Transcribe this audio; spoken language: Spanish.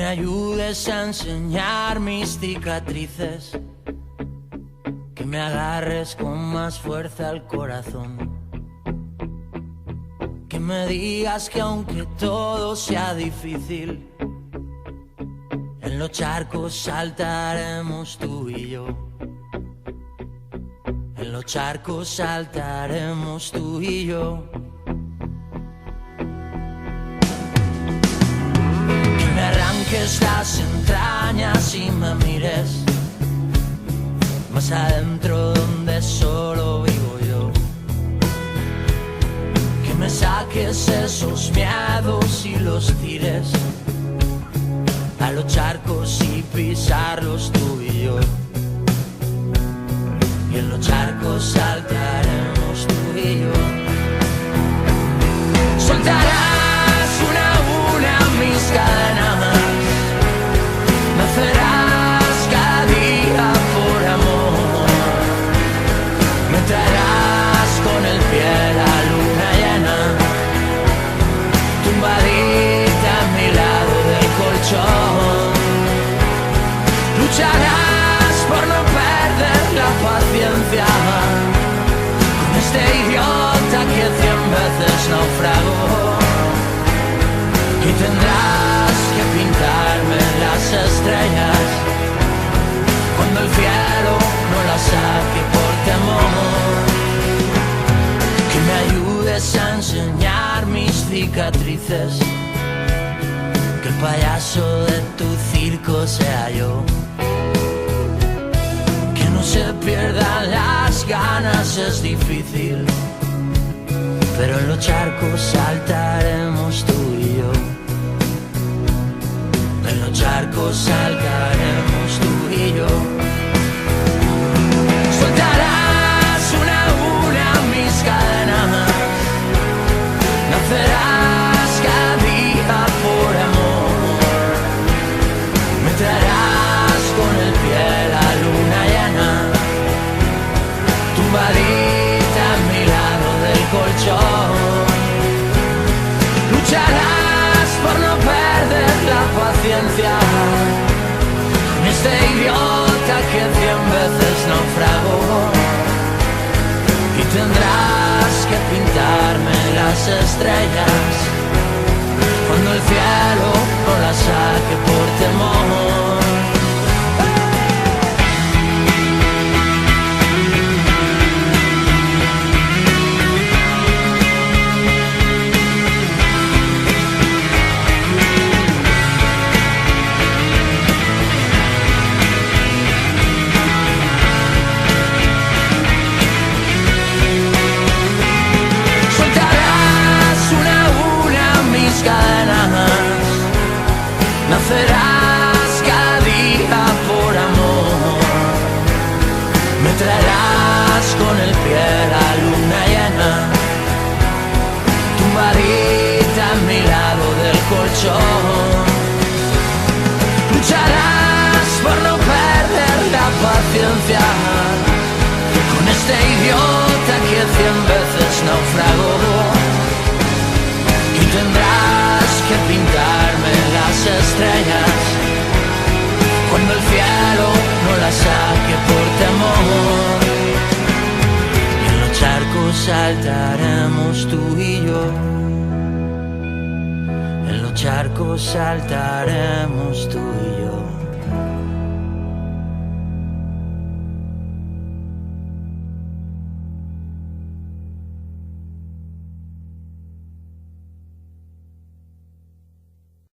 me ayudes a enseñar mis cicatrices, que me agarres con más fuerza al corazón, que me digas que aunque todo sea difícil, en los charcos saltaremos tú y yo. En los charcos saltaremos tú y yo. Que me arranques las entrañas y me mires más adentro donde solo vivo yo. Que me saques esos miedos y los tires a los charcos y pisarlos tú y yo. Y en los charcos saltaremos tú y yo. Soltarás una a una mis cadenas, me hacerás cada día por amor, me traerás con el pie la luna llena, tumbadita a mi lado del colchón. Lucharás por no perder la paciencia con este idiota que 100 veces naufragó. Y tendrás que pintarme las estrellas cuando el cielo no las saque por temor. Que me ayudes a enseñar mis cicatrices, que el payaso de tu circo sea yo. Que no se pierdan las ganas, es difícil, pero en los charcos saltaremos tú y yo. En los charcos saltaremos tú y yo. Soltarás una a una mis cadenas, nacerás cada día por amor, me traerás con el pie la luna llena, tumbadita a mi lado del colchón. Lucharás por no perder la paciencia con este idiota que 100 veces naufragó. Y tendrás que pintarme las estrellas cuando el cielo no las saque por temor. Nacerás cada día por amor, me traerás con el pie la luna llena, tumbadita a mi lado del colchón. Lucharás por no perder la paciencia con este idiota que 100 veces naufragó. Y tendrás que pintarme las estrellas cuando el cielo no las saque por temor. Y en los charcos saltaremos tú y yo. En los charcos saltaremos tú y yo.